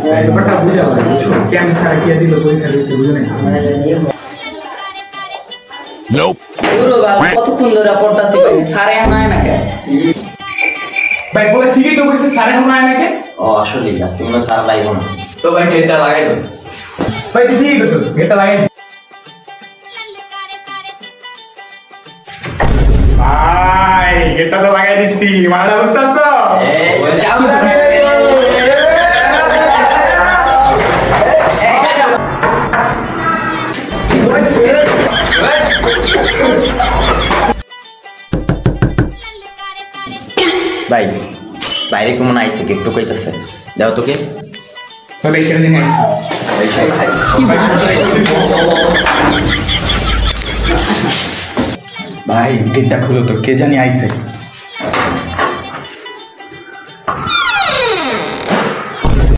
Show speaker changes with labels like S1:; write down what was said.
S1: ব্যাপারটা বুঝা হয় বুঝছো কেন স্যার কি দিল পরীক্ষা দিতে বুঝো না
S2: Nope.
S3: পুরো কতক্ষণ ধরে পড়তাছি ভাই স্যার এখন আয় না কেন
S1: ভাই বলে ঠিকই তো কইছে স্যার এখন আয় নাকি
S3: ও আসলে আজকে মনে স্যার লাগবে না
S4: তো ভাই এটা লাগাই দাও
S1: ভাই তুই ঠিকই কইছিস এটা লাগাই ভাই এটা তো লাগাই দিছি মারা বুঝতাছ
S3: যাও ভাই বাইরে কেমন আইছে একটু কইতাছে দাও তোকে
S1: ভাই সেটা দিন আইছি ভাই গেটটা খুলো তো কে জানি আইছে